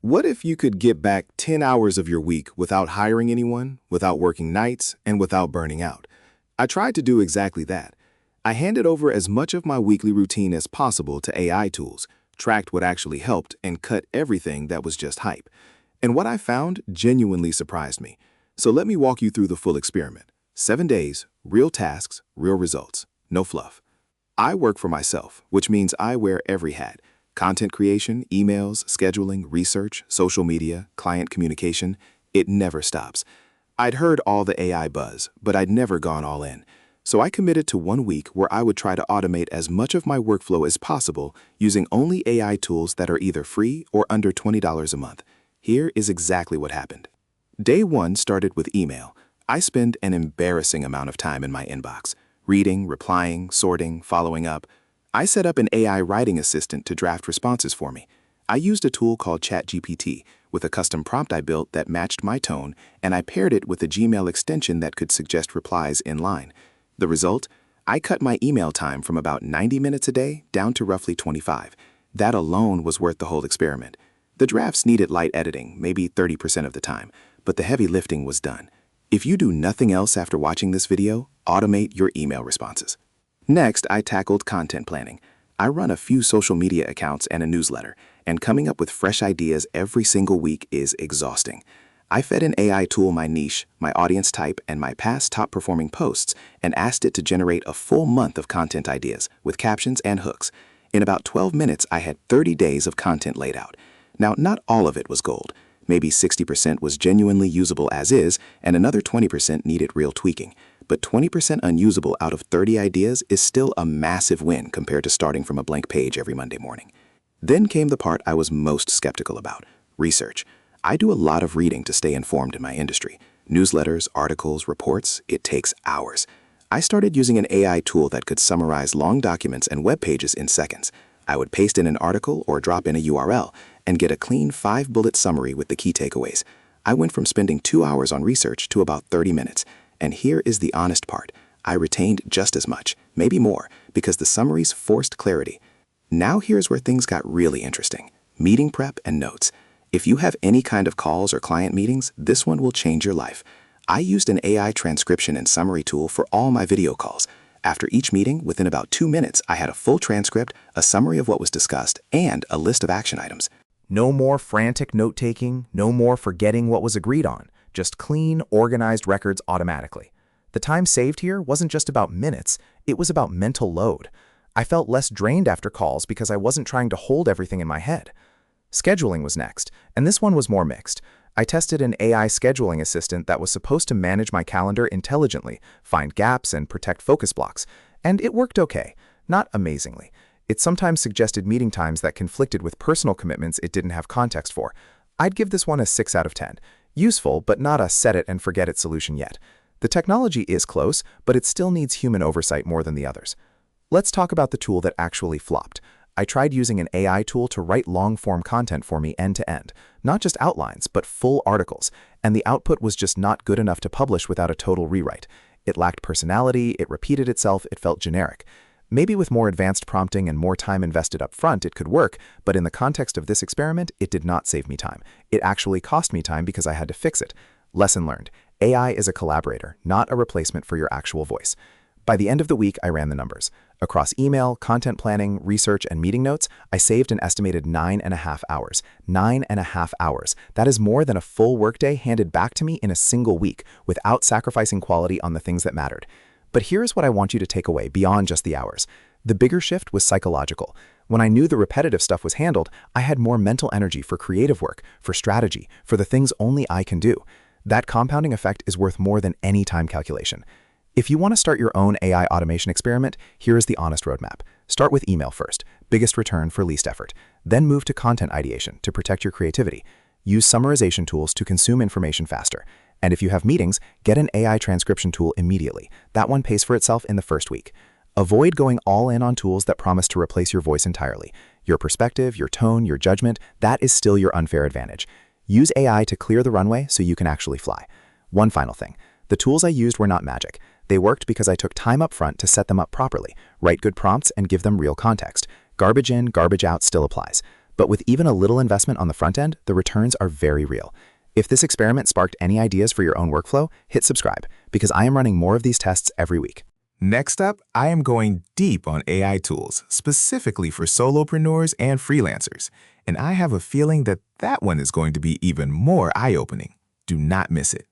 What if you could get back 10 hours of your week without hiring anyone, without working nights, and without burning out? I tried to do exactly that. I handed over as much of my weekly routine as possible to AI tools, tracked what actually helped, and cut everything that was just hype. And what I found genuinely surprised me. So let me walk you through the full experiment. 7 days, real tasks, real results, no fluff. I work for myself, which means I wear every hat. Content creation, emails, scheduling, research, social media, client communication, it never stops. I'd heard all the AI buzz, but I'd never gone all in. So I committed to 1 week where I would try to automate as much of my workflow as possible using only AI tools that are either free or under $20 a month. Here is exactly what happened. Day 1 started with email. I spend an embarrassing amount of time in my inbox, reading, replying, sorting, following up. I set up an AI writing assistant to draft responses for me. I used a tool called ChatGPT with a custom prompt I built that matched my tone, and I paired it with a Gmail extension that could suggest replies in line. The result? I cut my email time from about 90 minutes a day down to roughly 25. That alone was worth the whole experiment. The drafts needed light editing, maybe 30% of the time, but the heavy lifting was done. If you do nothing else after watching this video, automate your email responses. Next, I tackled content planning. I run a few social media accounts and a newsletter, and coming up with fresh ideas every single week is exhausting. I fed an AI tool my niche, my audience type, and my past top-performing posts, and asked it to generate a full month of content ideas with captions and hooks. In about 12 minutes, I had 30 days of content laid out. Now, not all of it was gold. Maybe 60% was genuinely usable as is, and another 20% needed real tweaking. But 20% unusable out of 30 ideas is still a massive win compared to starting from a blank page every Monday morning. Then came the part I was most skeptical about: research. I do a lot of reading to stay informed in my industry. Newsletters, articles, reports, it takes hours. I started using an AI tool that could summarize long documents and web pages in seconds. I would paste in an article or drop in a URL and get a clean 5-bullet summary with the key takeaways. I went from spending 2 hours on research to about 30 minutes. And here is the honest part. I retained just as much, maybe more, because the summaries forced clarity. Now here's where things got really interesting: meeting prep and notes. If you have any kind of calls or client meetings, this one will change your life. I used an AI transcription and summary tool for all my video calls. After each meeting, within about 2 minutes, I had a full transcript, a summary of what was discussed, and a list of action items. No more frantic note-taking, no more forgetting what was agreed on. Just clean, organized records automatically. The time saved here wasn't just about minutes, it was about mental load. I felt less drained after calls because I wasn't trying to hold everything in my head. Scheduling was next, and this one was more mixed. I tested an AI scheduling assistant that was supposed to manage my calendar intelligently, find gaps, and protect focus blocks. And it worked okay, not amazingly. It sometimes suggested meeting times that conflicted with personal commitments it didn't have context for. I'd give this one a 6 out of 10. Useful, but not a set-it-and-forget-it solution yet. The technology is close, but it still needs human oversight more than the others. Let's talk about the tool that actually flopped. I tried using an AI tool to write long-form content for me end-to-end, not just outlines, but full articles, and the output was just not good enough to publish without a total rewrite. It lacked personality, it repeated itself, it felt generic. Maybe with more advanced prompting and more time invested up front, it could work, but in the context of this experiment, it did not save me time. It actually cost me time because I had to fix it. Lesson learned: AI is a collaborator, not a replacement for your actual voice. By the end of the week, I ran the numbers. Across email, content planning, research, and meeting notes, I saved an estimated 9.5 hours. 9.5 hours. That is more than a full workday handed back to me in a single week, without sacrificing quality on the things that mattered. But here's what I want you to take away beyond just the hours. The bigger shift was psychological. When I knew the repetitive stuff was handled, I had more mental energy for creative work, for strategy, for the things only I can do. That compounding effect is worth more than any time calculation. If you want to start your own AI automation experiment, here is the honest roadmap. Start with email first, biggest return for least effort. Then move to content ideation to protect your creativity. Use summarization tools to consume information faster. And if you have meetings, get an AI transcription tool immediately. That one pays for itself in the first week. Avoid going all in on tools that promise to replace your voice entirely. Your perspective, your tone, your judgment, that is still your unfair advantage. Use AI to clear the runway so you can actually fly. One final thing. The tools I used were not magic. They worked because I took time up front to set them up properly, write good prompts, and give them real context. Garbage in, garbage out still applies. But with even a little investment on the front end, the returns are very real. If this experiment sparked any ideas for your own workflow, hit subscribe, because I am running more of these tests every week. Next up, I am going deep on AI tools, specifically for solopreneurs and freelancers. And I have a feeling that that one is going to be even more eye-opening. Do not miss it.